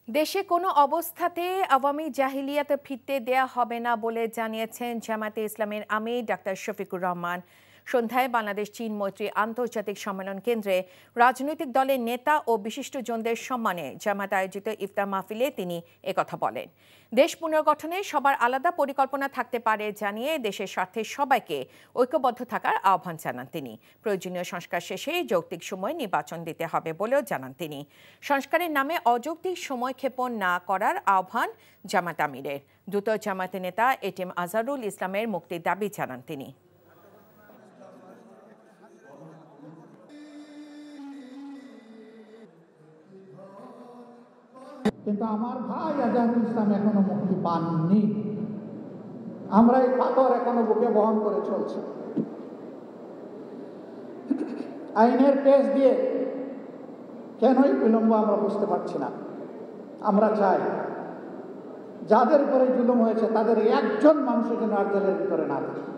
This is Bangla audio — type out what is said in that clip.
দেশে কোনো অবস্থাতে আওয়ামী জাহিলিয়াতে ফিরতে দেয়া হবে না বলে জানিয়েছেন জামায়াতে ইসলামের আমির ডাক্তার শফিকুর রহমান। সন্ধ্যায় বাংলাদেশ চীন মৈত্রী আন্তর্জাতিক সম্মেলন কেন্দ্রে রাজনৈতিক দলের নেতা ও বিশিষ্টজনদের সম্মানে জামায়াত আয়োজিত ইফতার মাহফিলে তিনি একথা বলেন। দেশ পুনর্গঠনে সবার আলাদা পরিকল্পনা থাকতে পারে জানিয়ে দেশের স্বার্থে সবাইকে ঐক্যবদ্ধ থাকার আহ্বান জানান তিনি। প্রয়োজনীয় সংস্কার শেষে যৌক্তিক সময়ে নির্বাচন দিতে হবে বলেও জানান তিনি। সংস্কারের নামে অযৌক্তিক সময়ক্ষেপণ না করার আহ্বান জামায়াত আমিরের। দ্রুত জামায়াতের নেতা এটিএম আজহারুল ইসলামের মুক্তির দাবি জানান তিনি। কিন্তু আমার ভাই আজহারুল ইসলাম এখনো মুক্তি পাননি। আমরা এই পাথর এখনো বুকে বহন করে চলছে। আইনের পেশ দিয়ে কেনই বিলম্ব আমরা বুঝতে পারছি না। আমরা চাই যাদের উপরে জুলুম হয়েছে তাদের একজন মানুষের যেন আর জেলের ভিতরে না থাকে।